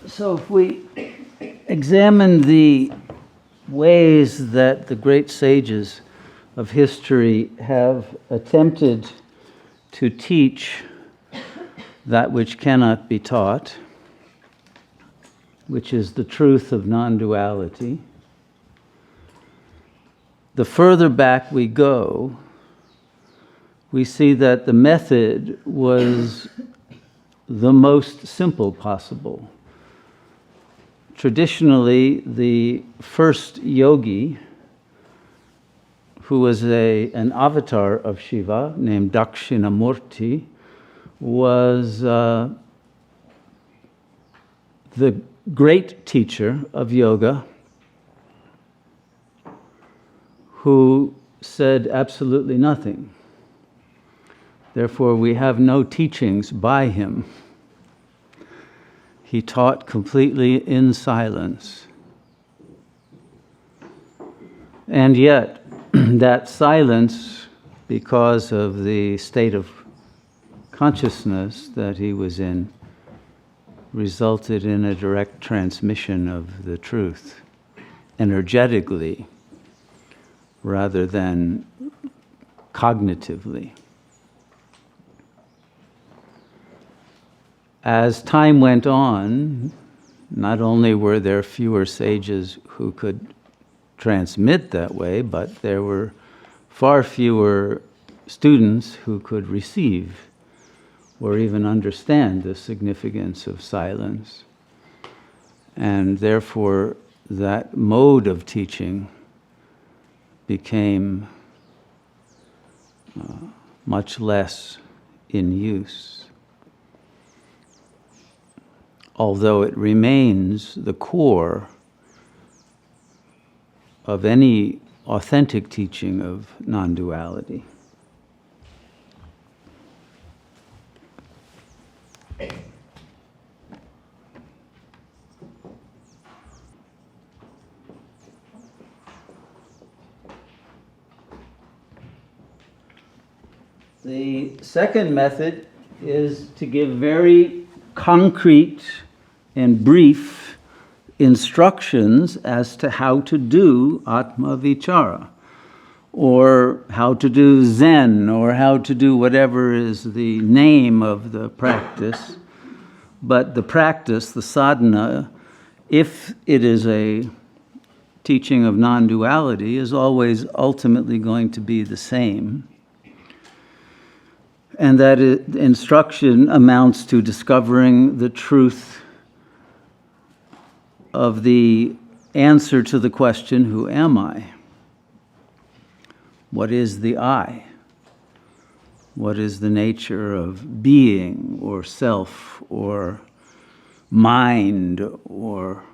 So if we examine the ways that the great sages of history have attempted to teach that which cannot be taught, which is the truth of non-duality, the further back we go, we see that the method was the most simple possible. Traditionally, the first yogi, who was an avatar of Shiva named Dakshinamurti, was the great teacher of yoga who said absolutely nothing. Therefore, we have no teachings by him. He taught completely in silence. And yet, that silence, because of the state of consciousness that he was in, resulted in a direct transmission of the truth, energetically, rather than cognitively. As time went on, not only were there fewer sages who could transmit that way, but there were far fewer students who could receive or even understand the significance of silence. And therefore, that mode of teaching became much less in use. Although it remains the core of any authentic teaching of non-duality. The second method is to give very concrete and brief instructions as to how to do atma vichara, or how to do Zen, or how to do whatever is the name of the practice. But the practice, the sadhana, if it is a teaching of non-duality, is always ultimately going to be the same. And that instruction amounts to discovering the truth of the answer to the question, who am I? What is the I? What is the nature of being or self or mind or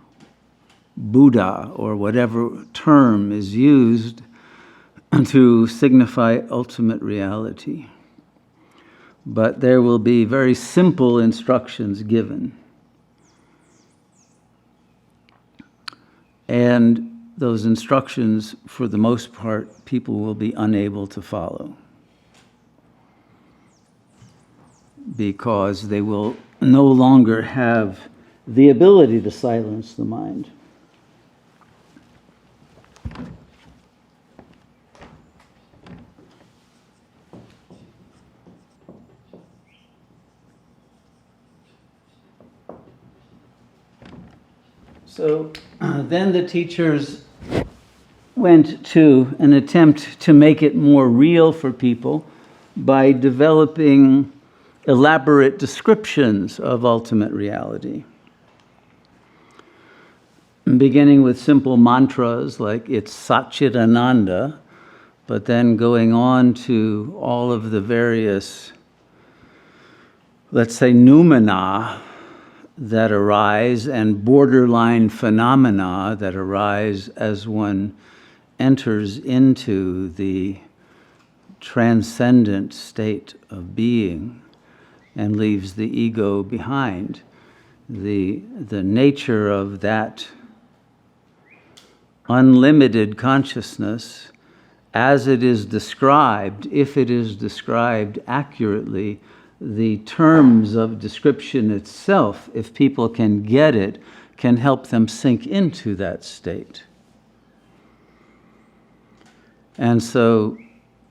Buddha or whatever term is used to signify ultimate reality? But there will be very simple instructions given. And those instructions, for the most part, people will be unable to follow, because they will no longer have the ability to silence the mind. So then the teachers went to an attempt to make it more real for people by developing elaborate descriptions of ultimate reality. Beginning with simple mantras like it's Satchitananda, but then going on to all of the various, let's say, noumena that arise and borderline phenomena that arise as one enters into the transcendent state of being and leaves the ego behind. The nature of that unlimited consciousness, as it is described, if it is described accurately, the terms of description itself, if people can get it, can help them sink into that state. And so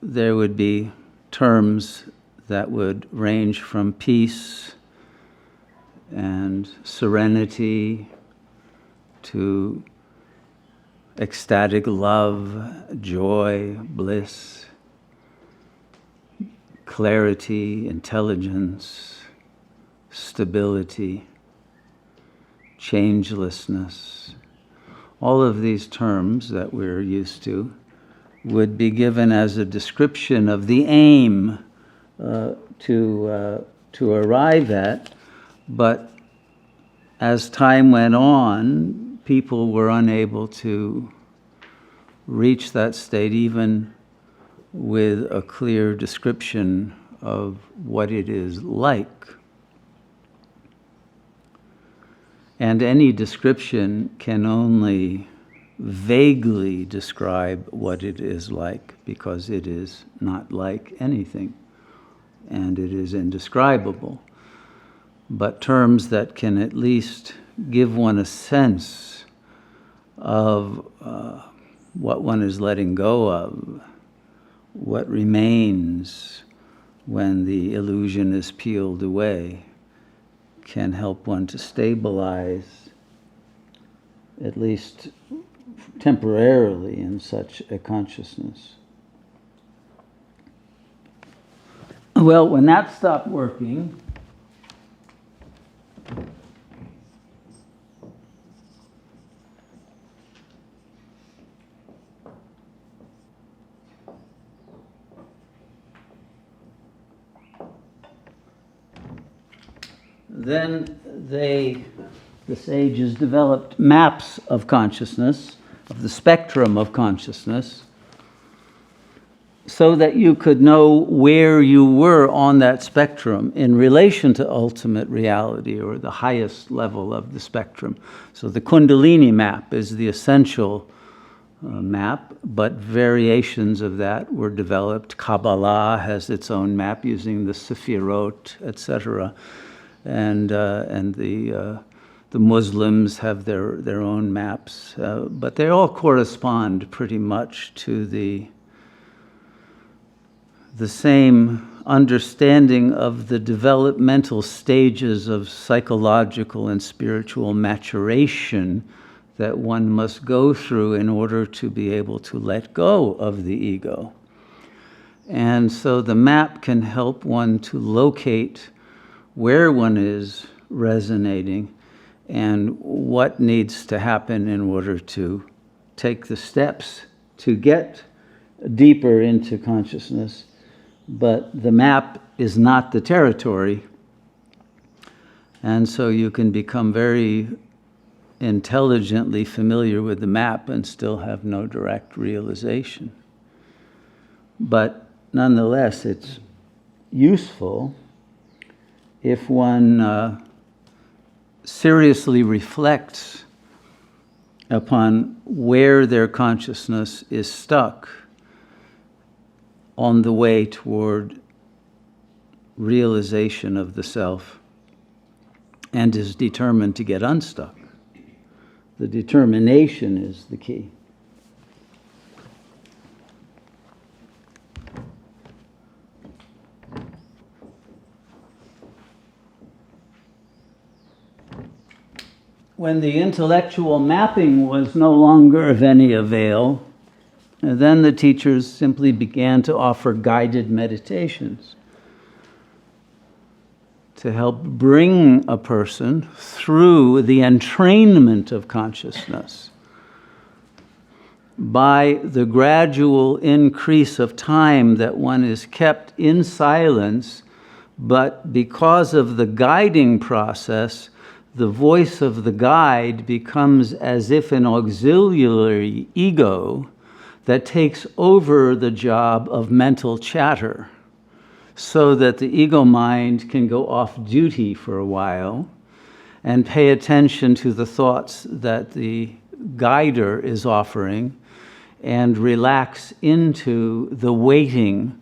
there would be terms that would range from peace and serenity to ecstatic love, joy, bliss, clarity, intelligence, stability, changelessness. All of these terms that we're used to would be given as a description of the aim to arrive at, but as time went on, people were unable to reach that state even with a clear description of what it is like. And any description can only vaguely describe what it is like, because it is not like anything, and it is indescribable. But terms that can at least give one a sense of what one is letting go of, what remains when the illusion is peeled away, can help one to stabilize, at least temporarily, in such a consciousness. Well, when that stopped working, then the sages developed maps of consciousness, of the spectrum of consciousness, so that you could know where you were on that spectrum in relation to ultimate reality, or the highest level of the spectrum. So the Kundalini map is the essential map, but variations of that were developed. Kabbalah has its own map using the Sephirot, etc. And the Muslims have their own maps, but they all correspond pretty much to the same understanding of the developmental stages of psychological and spiritual maturation that one must go through in order to be able to let go of the ego. And so the map can help one to locate where one is resonating and what needs to happen in order to take the steps to get deeper into consciousness. But the map is not the territory. And so you can become very intelligently familiar with the map and still have no direct realization. But nonetheless, it's useful if one seriously reflects upon where their consciousness is stuck on the way toward realization of the self, and is determined to get unstuck. The determination is the key. When the intellectual mapping was no longer of any avail, then the teachers simply began to offer guided meditations to help bring a person through the entrainment of consciousness by the gradual increase of time that one is kept in silence, but because of the guiding process, the voice of the guide becomes as if an auxiliary ego that takes over the job of mental chatter, so that the ego mind can go off duty for a while and pay attention to the thoughts that the guider is offering and relax into the waiting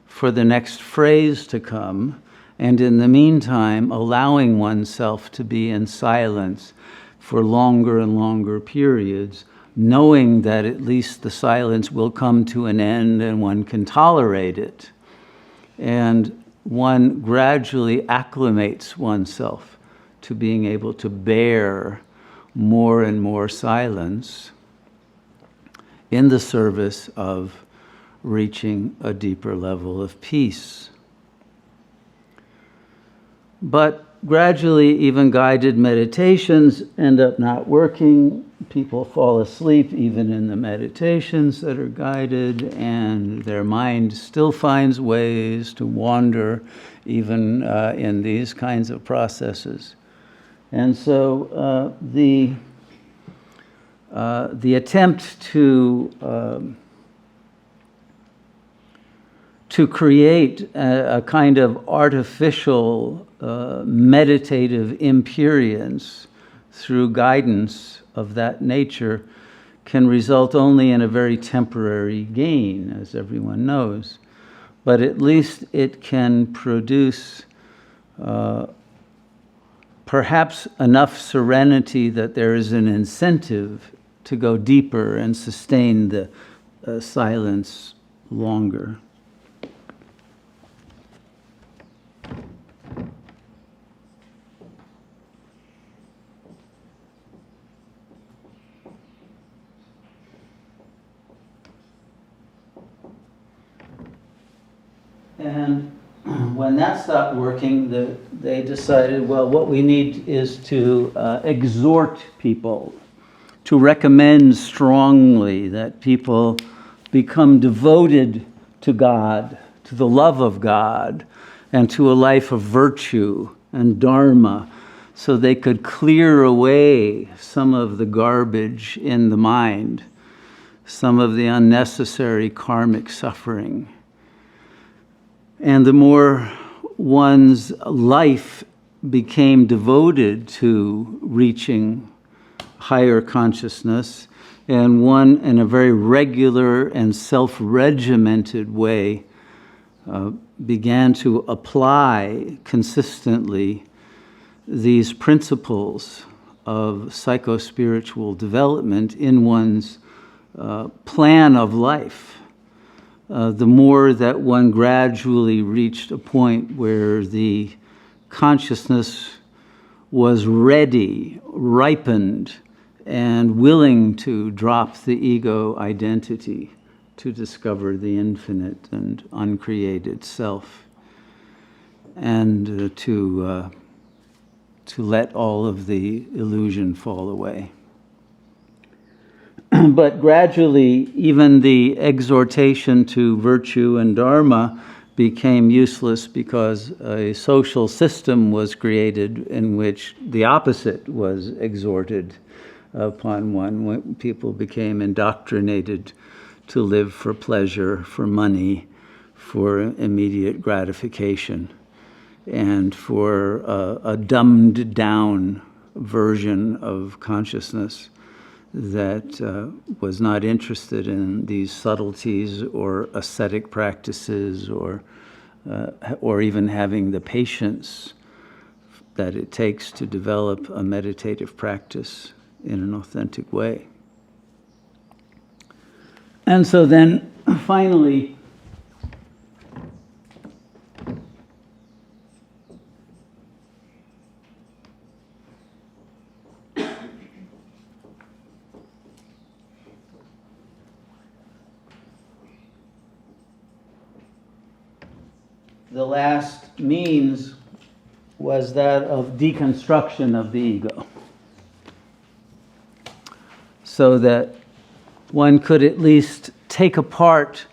for the next phrase to come and in the meantime allowing oneself to be in silence for longer and longer periods, knowing that at least the silence will come to an end and one can tolerate it. And one gradually acclimates oneself to being able to bear more and more silence in the service of reaching a deeper level of peace. But gradually, even guided meditations end up not working. People fall asleep even in the meditations that are guided, and their mind still finds ways to wander even in these kinds of processes. And so the attempt to create a kind of artificial meditative imperience through guidance of that nature can result only in a very temporary gain, as everyone knows. But at least it can produce perhaps enough serenity that there is an incentive to go deeper and sustain the silence longer. And when that stopped working, they decided, well, what we need is to exhort people, to recommend strongly that people become devoted to God, to the love of God, and to a life of virtue and dharma, so they could clear away some of the garbage in the mind, some of the unnecessary karmic suffering. And the more one's life became devoted to reaching higher consciousness, and one in a very regular and self-regimented way began to apply consistently these principles of psycho-spiritual development in one's plan of life, the more that one gradually reached a point where the consciousness was ready, ripened, and willing to drop the ego identity to discover the infinite and uncreated self, and to let all of the illusion fall away. But gradually, even the exhortation to virtue and dharma became useless because a social system was created in which the opposite was exhorted upon one. When people became indoctrinated to live for pleasure, for money, for immediate gratification, and for a dumbed down version of consciousness that was not interested in these subtleties or ascetic practices or even having the patience that it takes to develop a meditative practice in an authentic way. And so then finally, the last means was that of deconstruction of the ego, so that one could at least take apart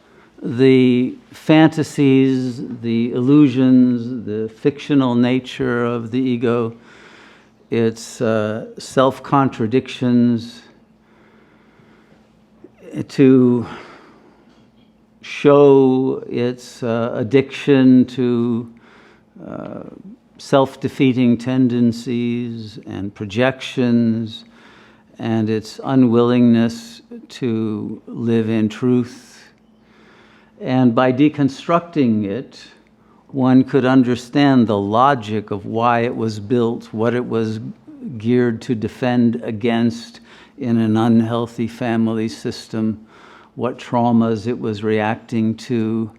the fantasies, the illusions, the fictional nature of the ego, its self-contradictions, to show its addiction to self-defeating tendencies and projections, and its unwillingness to live in truth. And by deconstructing it, one could understand the logic of why it was built, what it was geared to defend against in an unhealthy family system, what traumas it was reacting to,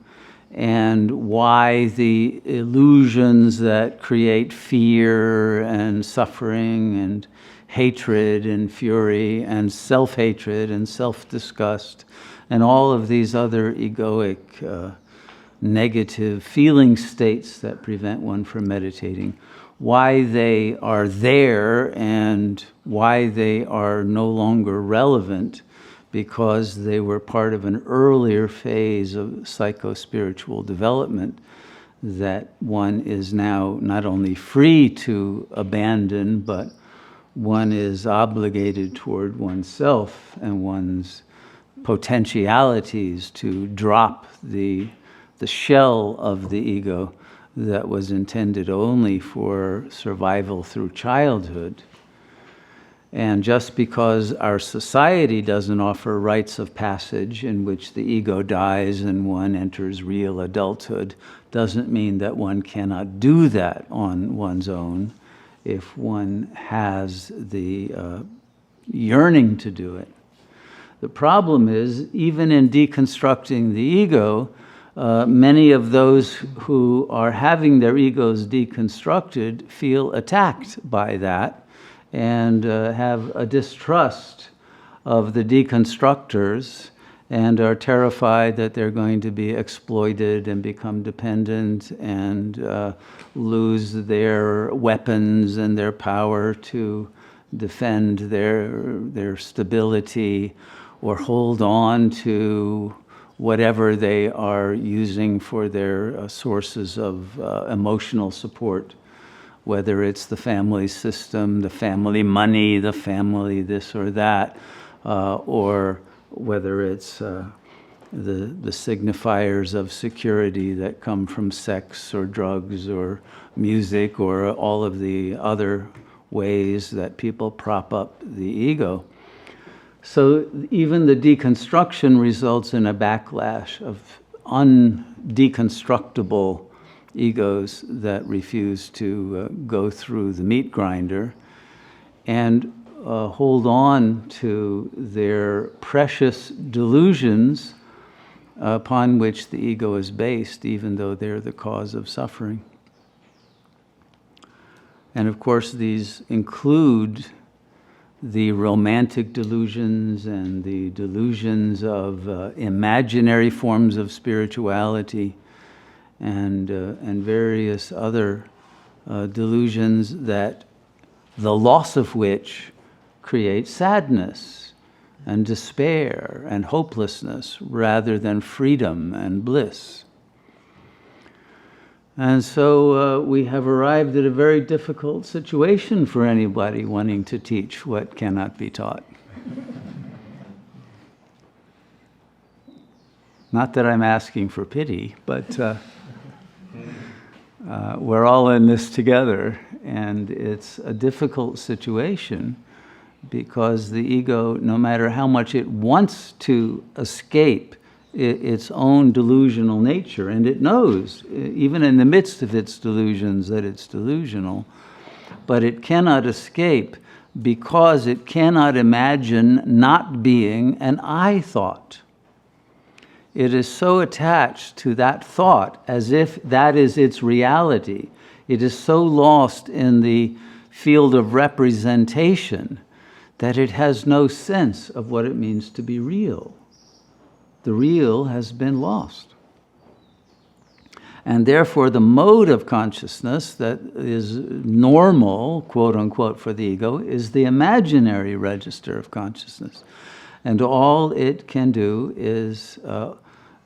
and why the illusions that create fear and suffering and hatred and fury and self-hatred and self-disgust and all of these other egoic negative feeling states that prevent one from meditating, why they are there and why they are no longer relevant, because they were part of an earlier phase of psycho-spiritual development that one is now not only free to abandon, but one is obligated toward oneself and one's potentialities to drop the shell of the ego that was intended only for survival through childhood. And just because our society doesn't offer rites of passage in which the ego dies and one enters real adulthood, doesn't mean that one cannot do that on one's own if one has the yearning to do it. The problem is, even in deconstructing the ego, many of those who are having their egos deconstructed feel attacked by that and have a distrust of the deconstructors and are terrified that they're going to be exploited and become dependent and lose their weapons and their power to defend their stability or hold on to whatever they are using for their sources of emotional support, whether it's the family system, the family money, the family this or that, or whether it's the signifiers of security that come from sex or drugs or music or all of the other ways that people prop up the ego. So even the deconstruction results in a backlash of undeconstructible egos that refuse to go through the meat grinder and hold on to their precious delusions upon which the ego is based, even though they're the cause of suffering. And of course, these include the romantic delusions and the delusions of imaginary forms of spirituality and various other delusions that the loss of which creates sadness and despair and hopelessness rather than freedom and bliss. And so we have arrived at a very difficult situation for anybody wanting to teach what cannot be taught. Not that I'm asking for pity, but we're all in this together, and it's a difficult situation because the ego, no matter how much it wants to escape its own delusional nature, and it knows, even in the midst of its delusions, that it's delusional, but it cannot escape because it cannot imagine not being an I thought. It is so attached to that thought as if that is its reality. It is so lost in the field of representation that it has no sense of what it means to be real. The real has been lost. And therefore, the mode of consciousness that is normal, quote unquote, for the ego is the imaginary register of consciousness. And all it can do is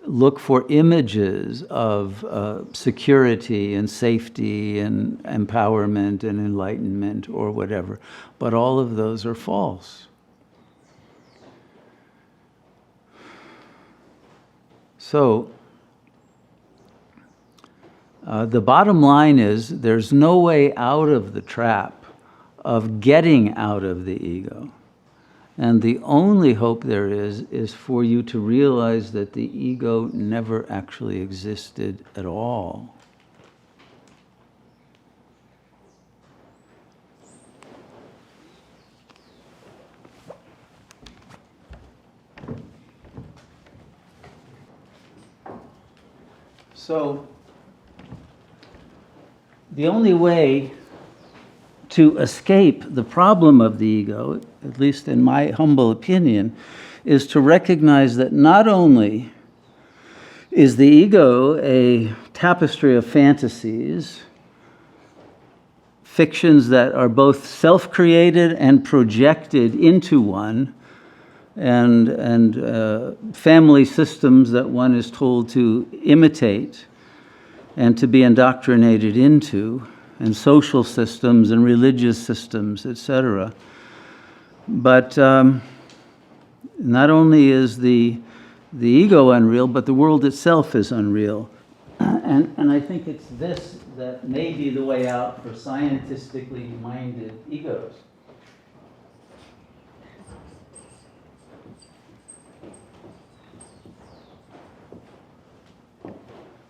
look for images of security and safety and empowerment and enlightenment or whatever. But all of those are false. So, the bottom line is there's no way out of the trap of getting out of the ego. And the only hope there is for you to realize that the ego never actually existed at all. So, the only way to escape the problem of the ego, at least in my humble opinion, is to recognize that not only is the ego a tapestry of fantasies, fictions that are both self-created and projected into one, and family systems that one is told to imitate and to be indoctrinated into, and social systems and religious systems, etc. But not only is the ego unreal, but the world itself is unreal. And I think it's this that may be the way out for scientifically minded egos.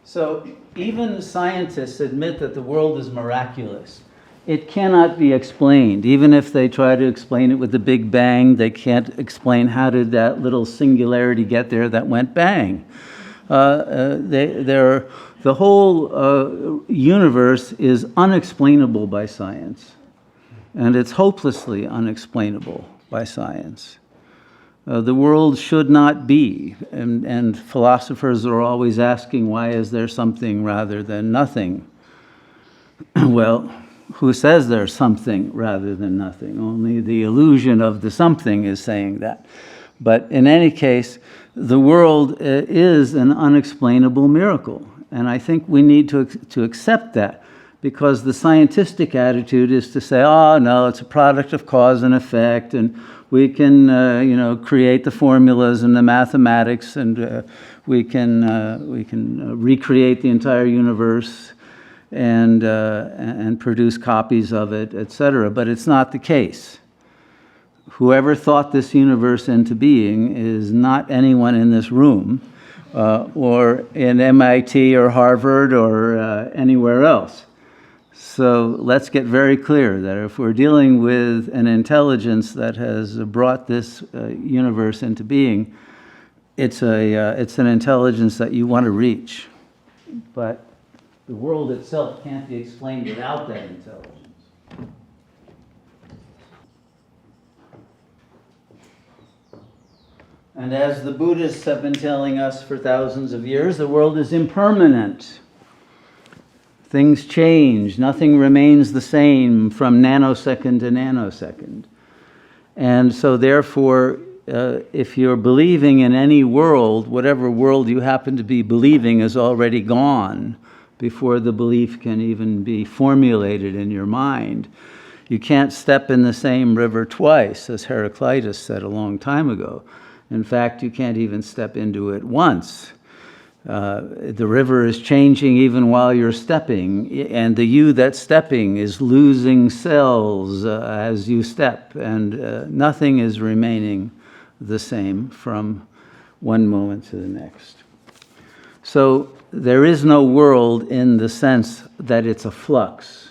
So even scientists admit that the world is miraculous. It cannot be explained. Even if they try to explain it with the Big Bang, they can't explain how did that little singularity get there that went bang. The whole universe is unexplainable by science, and it's hopelessly unexplainable by science. The world should not be, and philosophers are always asking, why is there something rather than nothing? Well, who says there's something rather than nothing? Only the illusion of the something is saying that. But in any case, the world is an unexplainable miracle. And I think we need to accept that, because the scientific attitude is to say, oh, no, it's a product of cause and effect, and we can, create the formulas and the mathematics, and we can recreate the entire universe and produce copies of it, etc. But it's not the case. Whoever thought this universe into being is not anyone in this room, or in MIT or Harvard or anywhere else. So let's get very clear that if we're dealing with an intelligence that has brought this universe into being, it's an intelligence that you want to reach. But the world itself can't be explained without that intelligence. And as the Buddhists have been telling us for thousands of years, the world is impermanent. Things change. Nothing remains the same from nanosecond to nanosecond. And so therefore, if you're believing in any world, whatever world you happen to be believing is already gone before the belief can even be formulated in your mind. You can't step in the same river twice, as Heraclitus said a long time ago. In fact, you can't even step into it once. The river is changing even while you're stepping, and the you that's stepping is losing cells as you step, and nothing is remaining the same from one moment to the next. So there is no world in the sense that it's a flux.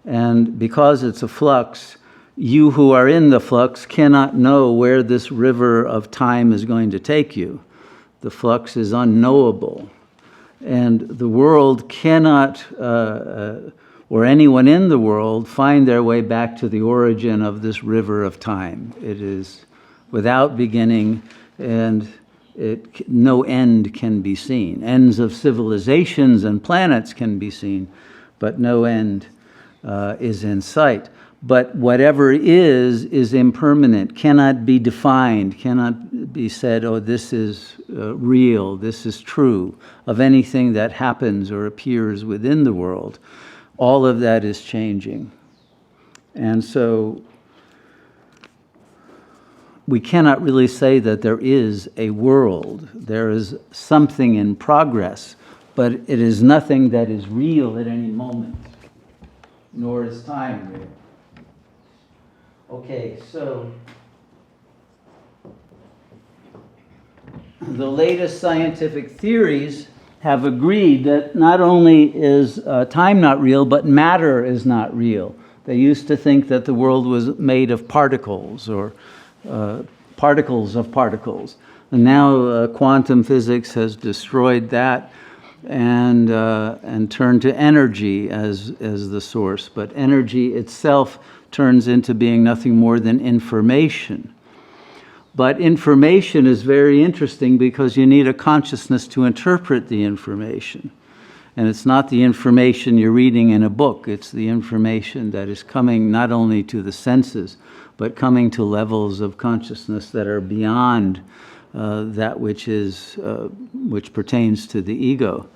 And because it's a flux, you who are in the flux cannot know where this river of time is going to take you. The flux is unknowable. And the world cannot, or anyone in the world, find their way back to the origin of this river of time. It is without beginning, and no end can be seen. Ends of civilizations and planets can be seen, but no end is in sight. But whatever is impermanent, cannot be defined, cannot be said, oh, this is real, this is true, of anything that happens or appears within the world. All of that is changing. And so we cannot really say that there is a world. There is something in progress, but it is nothing that is real at any moment, nor is time real. Okay, so the latest scientific theories have agreed that not only is time not real, but matter is not real. They used to think that the world was made of particles, or particles of particles. And now quantum physics has destroyed that. and turn to energy as the source. But energy itself turns into being nothing more than information. But information is very interesting because you need a consciousness to interpret the information. And it's not the information you're reading in a book, it's the information that is coming not only to the senses, but coming to levels of consciousness that are beyond that which pertains to the ego.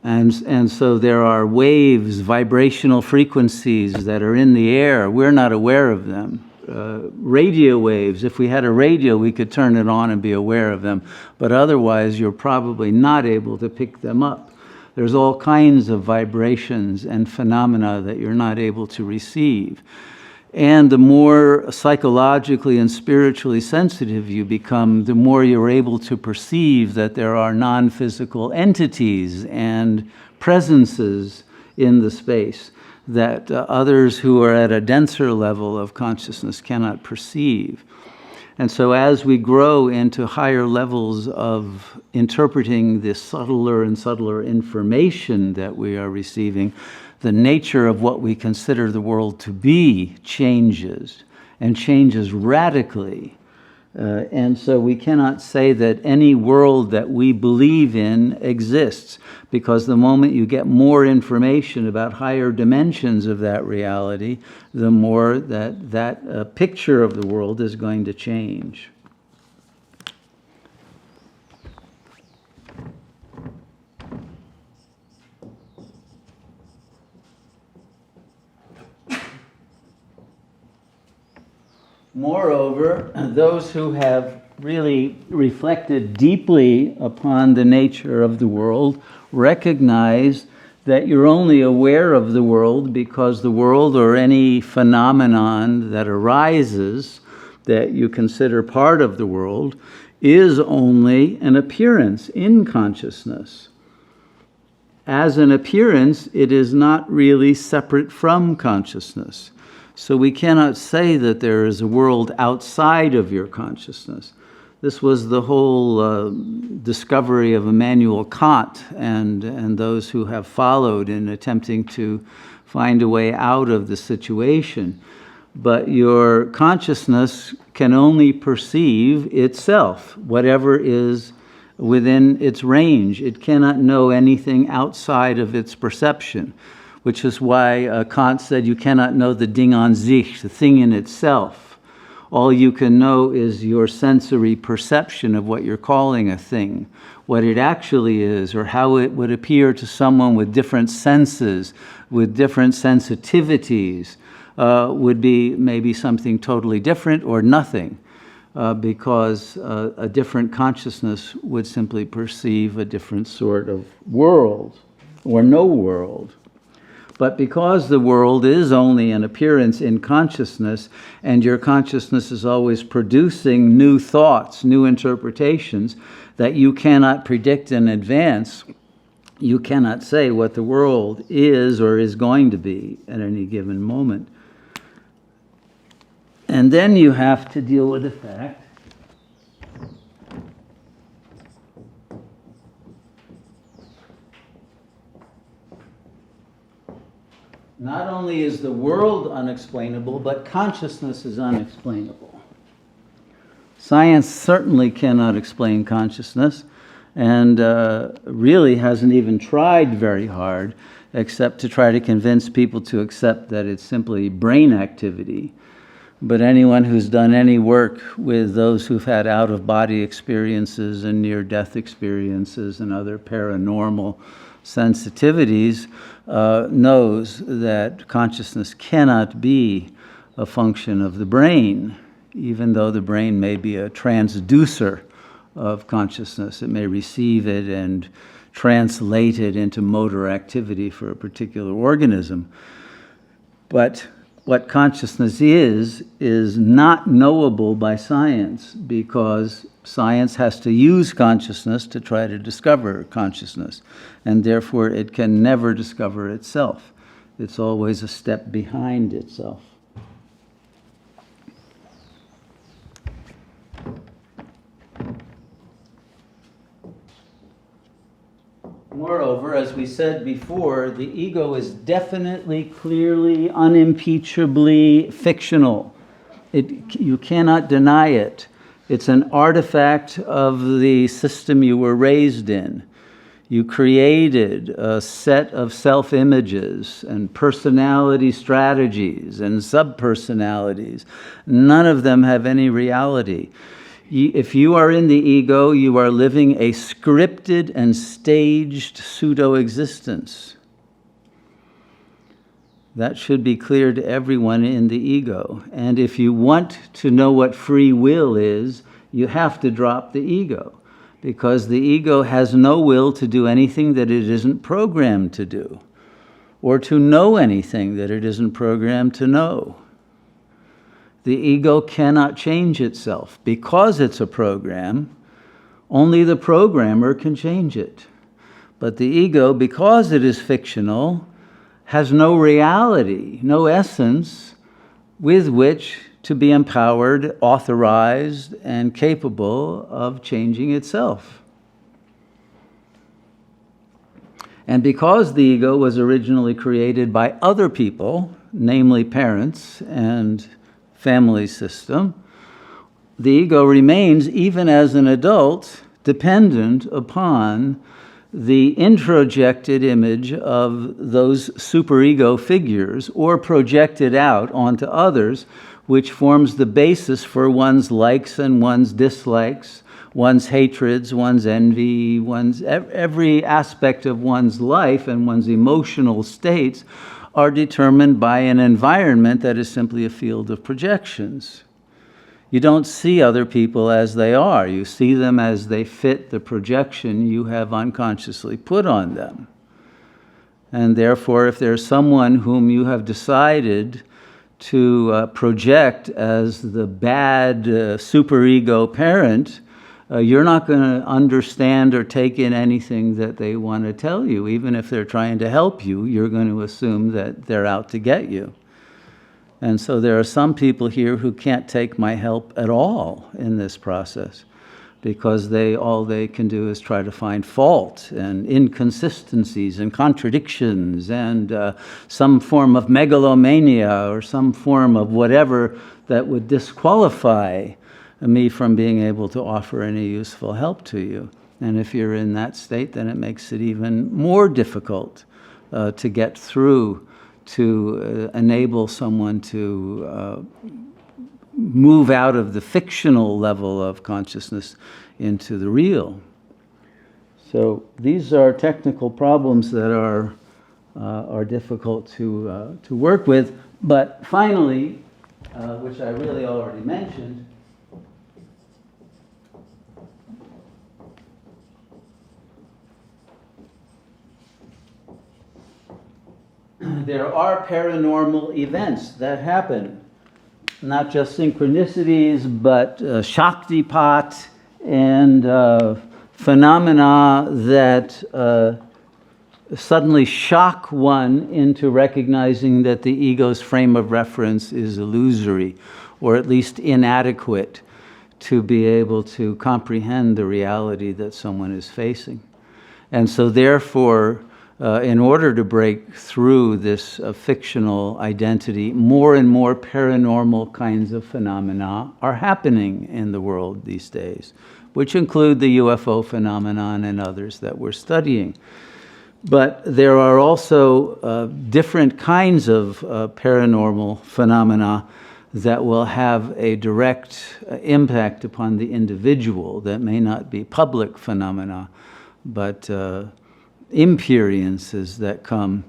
And so there are waves, vibrational frequencies that are in the air. We're not aware of them. Radio waves, if we had a radio, we could turn it on and be aware of them. But otherwise, you're probably not able to pick them up. There's all kinds of vibrations and phenomena that you're not able to receive. And the more psychologically and spiritually sensitive you become, the more you're able to perceive that there are non-physical entities and presences in the space that others who are at a denser level of consciousness cannot perceive. And so as we grow into higher levels of interpreting this subtler and subtler information that we are receiving, the nature of what we consider the world to be changes, and changes radically. And so we cannot say that any world that we believe in exists, because the moment you get more information about higher dimensions of that reality, the more that picture of the world is going to change. Moreover, those who have really reflected deeply upon the nature of the world recognize that you're only aware of the world because the world, or any phenomenon that arises that you consider part of the world, is only an appearance in consciousness. As an appearance, it is not really separate from consciousness. So we cannot say that there is a world outside of your consciousness. This was the whole discovery of Immanuel Kant and those who have followed in attempting to find a way out of the situation. But your consciousness can only perceive itself, whatever is within its range. It cannot know anything outside of its perception, which is why Kant said you cannot know the Ding an sich, the thing in itself. All you can know is your sensory perception of what you're calling a thing, what it actually is, or how it would appear to someone with different senses, with different sensitivities, would be maybe something totally different or nothing, because a different consciousness would simply perceive a different sort of world, or no world. But because the world is only an appearance in consciousness, and your consciousness is always producing new thoughts, new interpretations that you cannot predict in advance, you cannot say what the world is or is going to be at any given moment. And then you have to deal with the fact not only is the world unexplainable, but consciousness is unexplainable. Science certainly cannot explain consciousness, and really hasn't even tried very hard, except to try to convince people to accept that it's simply brain activity. But anyone who's done any work with those who've had out-of-body experiences and near-death experiences and other paranormal sensitivities knows that consciousness cannot be a function of the brain, even though the brain may be a transducer of consciousness. It may receive it and translate it into motor activity for a particular organism. But what consciousness is not knowable by science, because science has to use consciousness to try to discover consciousness, and therefore it can never discover itself. It's always a step behind itself. Moreover, as we said before, the ego is definitely, clearly, unimpeachably fictional. You cannot deny it. It's an artifact of the system you were raised in. You created a set of self-images and personality strategies and subpersonalities. None of them have any reality. If you are in the ego, you are living a scripted and staged pseudo-existence. That should be clear to everyone in the ego. And if you want to know what free will is, you have to drop the ego, because the ego has no will to do anything that it isn't programmed to do, or to know anything that it isn't programmed to know. The ego cannot change itself. Because it's a program, only the programmer can change it. But the ego, because it is fictional, has no reality, no essence with which to be empowered, authorized, and capable of changing itself. And because the ego was originally created by other people, namely parents and family system, the ego remains, even as an adult, dependent upon the introjected image of those superego figures, or projected out onto others, which forms the basis for one's likes and one's dislikes, one's hatreds, one's envy, every aspect of one's life and one's emotional states are determined by an environment that is simply a field of projections. You don't see other people as they are. You see them as they fit the projection you have unconsciously put on them. And therefore, if there's someone whom you have decided to project as the bad superego parent, you're not going to understand or take in anything that they want to tell you. Even if they're trying to help you, you're going to assume that they're out to get you. And so there are some people here who can't take my help at all in this process, because all they can do is try to find fault and inconsistencies and contradictions and some form of megalomania or some form of whatever that would disqualify me from being able to offer any useful help to you. And if you're in that state, then it makes it even more difficult to get through, to enable someone to move out of the fictional level of consciousness into the real. So these are technical problems that are difficult to work with. But finally, which I really already mentioned, there are paranormal events that happen. Not just synchronicities, but shaktipat and phenomena that suddenly shock one into recognizing that the ego's frame of reference is illusory, or at least inadequate to be able to comprehend the reality that someone is facing. And so therefore, in order to break through this fictional identity, more and more paranormal kinds of phenomena are happening in the world these days, which include the UFO phenomenon and others that we're studying. But there are also different kinds of paranormal phenomena that will have a direct impact upon the individual that may not be public phenomena, but imperiences that come,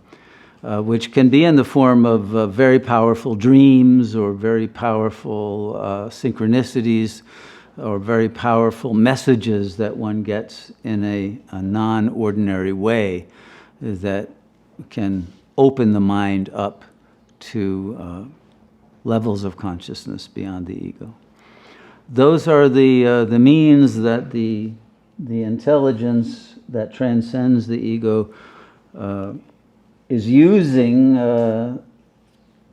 which can be in the form of very powerful dreams, or very powerful synchronicities, or very powerful messages that one gets in a non-ordinary way that can open the mind up to levels of consciousness beyond the ego. Those are the means that the intelligence that transcends the ego is using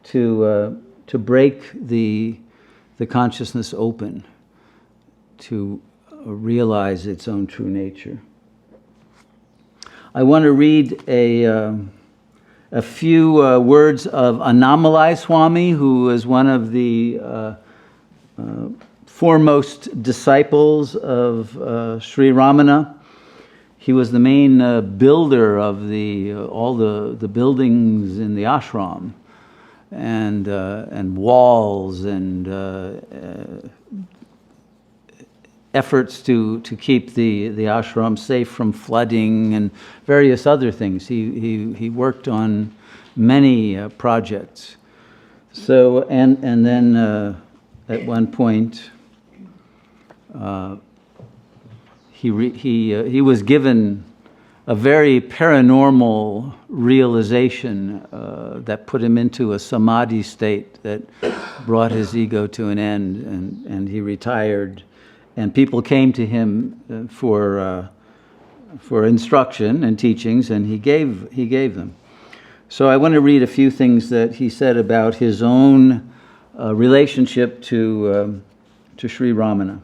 to break the consciousness open, to realize its own true nature. I want to read a few words of Annamalai Swami, who is one of the foremost disciples of Sri Ramana. He was the main builder of all the buildings in the ashram, and walls and efforts to keep the ashram safe from flooding and various other things. He worked on many projects. So and then at one point he was given a very paranormal realization that put him into a samadhi state that brought his ego to an end, and he retired. And people came to him for instruction and teachings, and he gave them. So I want to read a few things that he said about his own relationship to Sri Ramana.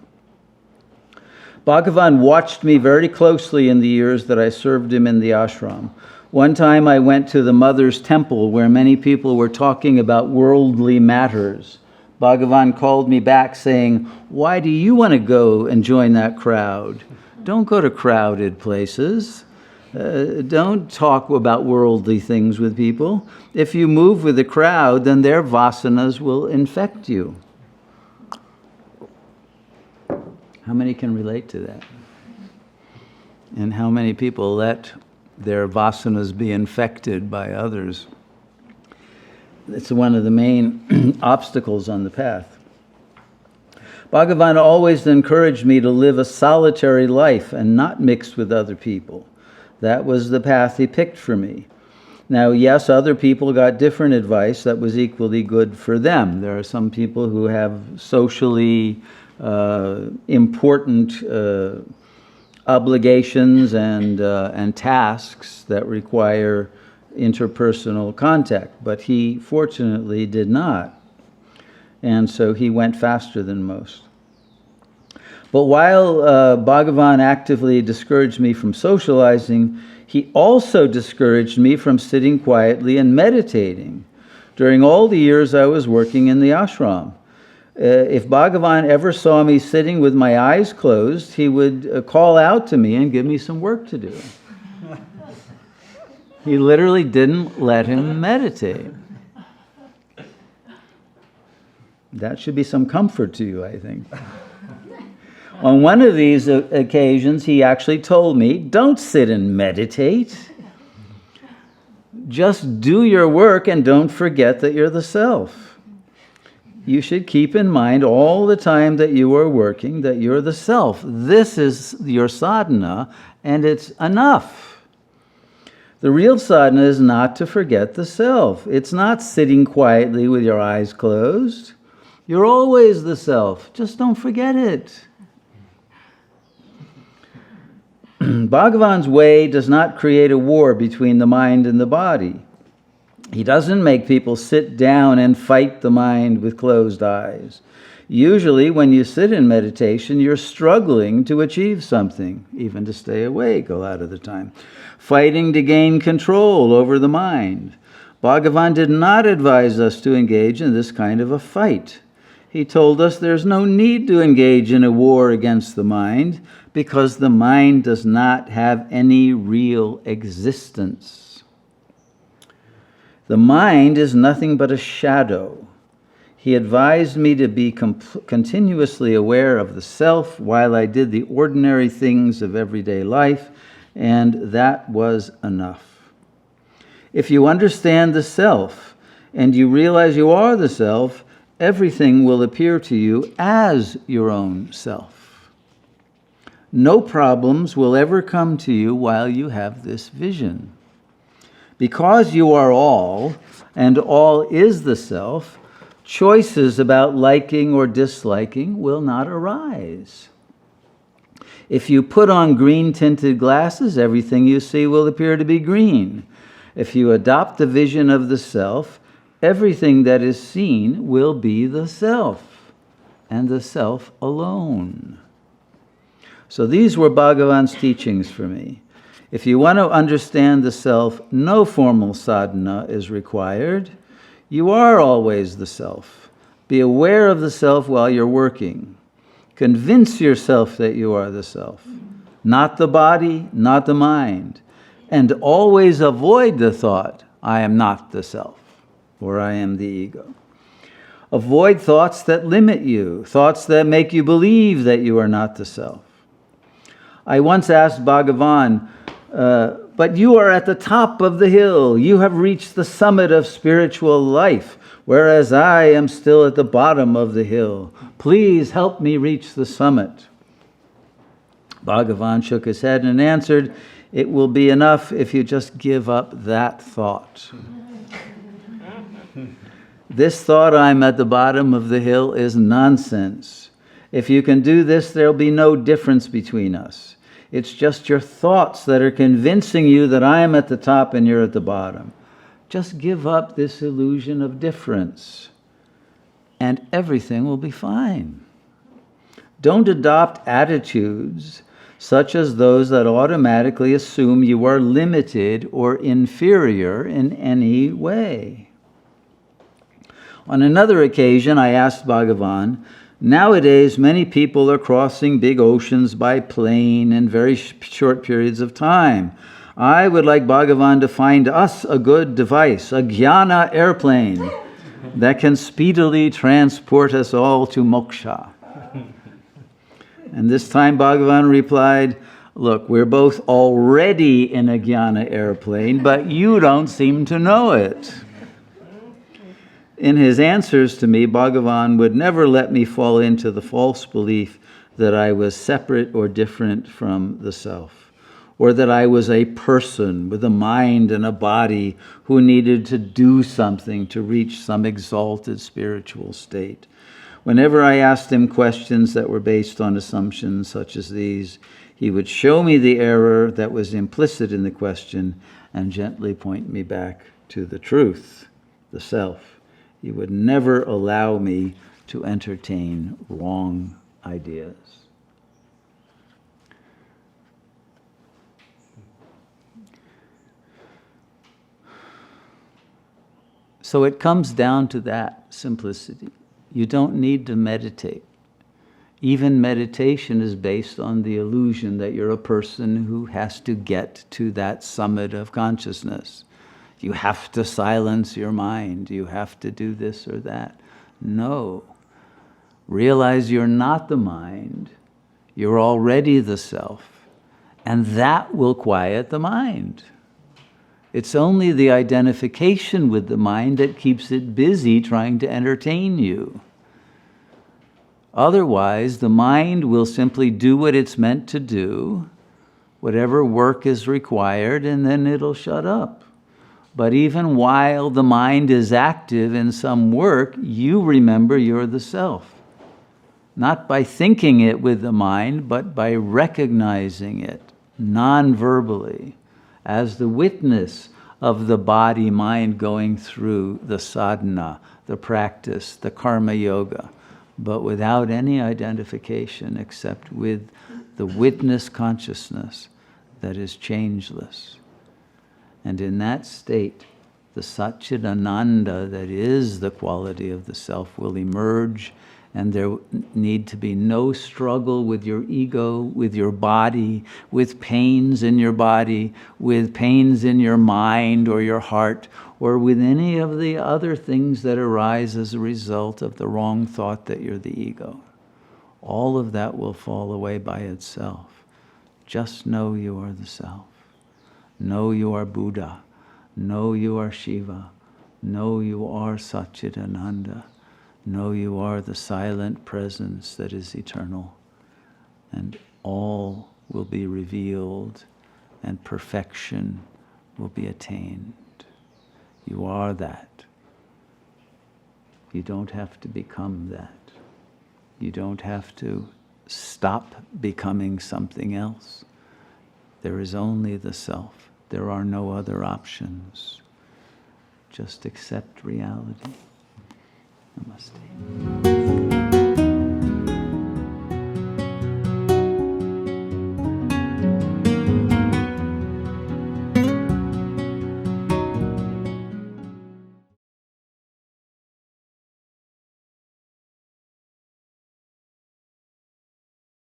Bhagavan watched me very closely in the years that I served him in the ashram. One time I went to the mother's temple where many people were talking about worldly matters. Bhagavan called me back saying, "Why do you want to go and join that crowd? Don't go to crowded places. Don't talk about worldly things with people. If you move with the crowd, then their vasanas will infect you." How many can relate to that? And how many people let their vasanas be infected by others? It's one of the main obstacles on the path. Bhagavan always encouraged me to live a solitary life and not mix with other people. That was the path he picked for me. Now, yes, other people got different advice that was equally good for them. There are some people who have socially important obligations and tasks that require interpersonal contact, but he fortunately did not, and so he went faster than most. But while Bhagavan actively discouraged me from socializing, he also discouraged me from sitting quietly and meditating during all the years I was working in the ashram. If Bhagavan ever saw me sitting with my eyes closed, he would call out to me and give me some work to do. He literally didn't let him meditate. That should be some comfort to you, I think. On one of these occasions, he actually told me, "Don't sit and meditate. Just do your work and don't forget that you're the self. You should keep in mind all the time that you are working that you're the self. This is your sadhana, and it's enough. The real sadhana is not to forget the self. It's not sitting quietly with your eyes closed. You're always the self. Just don't forget it." Bhagavan's way does not create a war between the mind and the body. He doesn't make people sit down and fight the mind with closed eyes. Usually, when you sit in meditation, you're struggling to achieve something, even to stay awake a lot of the time, fighting to gain control over the mind. Bhagavan did not advise us to engage in this kind of a fight. He told us there's no need to engage in a war against the mind because the mind does not have any real existence. The mind is nothing but a shadow. He advised me to be continuously aware of the self while I did the ordinary things of everyday life, and that was enough. If you understand the self and you realize you are the self, everything will appear to you as your own self. No problems will ever come to you while you have this vision. Because you are all, and all is the self, choices about liking or disliking will not arise. If you put on green-tinted glasses, everything you see will appear to be green. If you adopt the vision of the self, everything that is seen will be the self, and the self alone. So these were Bhagavan's teachings for me. If you want to understand the self, no formal sadhana is required. You are always the self. Be aware of the self while you're working. Convince yourself that you are the self, not the body, not the mind. And always avoid the thought, I am not the self, or I am the ego. Avoid thoughts that limit you, thoughts that make you believe that you are not the self. I once asked Bhagavan, but you are at the top of the hill. You have reached the summit of spiritual life, whereas I am still at the bottom of the hill. Please help me reach the summit. Bhagavan shook his head and answered, it will be enough if you just give up that thought. This thought, I'm at the bottom of the hill, is nonsense. If you can do this, there'll be no difference between us. It's just your thoughts that are convincing you that I am at the top and you're at the bottom. Just give up this illusion of difference, and everything will be fine. Don't adopt attitudes such as those that automatically assume you are limited or inferior in any way. On another occasion, I asked Bhagavan, nowadays many people are crossing big oceans by plane in very short periods of time. I would like Bhagavan to find us a good device, a jnana airplane that can speedily transport us all to moksha. And this time Bhagavan replied, look, we're both already in a jnana airplane, but you don't seem to know it. In his answers to me, Bhagavan would never let me fall into the false belief that I was separate or different from the self, or that I was a person with a mind and a body who needed to do something to reach some exalted spiritual state. Whenever I asked him questions that were based on assumptions such as these, he would show me the error that was implicit in the question and gently point me back to the truth, the self. He would never allow me to entertain wrong ideas. So it comes down to that simplicity. You don't need to meditate. Even meditation is based on the illusion that you're a person who has to get to that summit of consciousness. You have to silence your mind. You have to do this or that. No. Realize you're not the mind. You're already the self. And that will quiet the mind. It's only the identification with the mind that keeps it busy trying to entertain you. Otherwise, the mind will simply do what it's meant to do, whatever work is required, and then it'll shut up. But even while the mind is active in some work, you remember you're the self. Not by thinking it with the mind, but by recognizing it non-verbally as the witness of the body-mind going through the sadhana, the practice, the karma yoga, but without any identification except with the witness consciousness that is changeless. And in that state, the Satchidananda that is the quality of the self will emerge, and there need to be no struggle with your ego, with your body, with pains in your body, with pains in your mind or your heart, or with any of the other things that arise as a result of the wrong thought that you're the ego. All of that will fall away by itself. Just know you are the self. Know you are Buddha. Know you are Shiva. Know you are Satchidananda. Know you are the silent presence that is eternal. And all will be revealed and perfection will be attained. You are that. You don't have to become that. You don't have to stop becoming something else. There is only the self. There are no other options. Just accept reality. Namaste.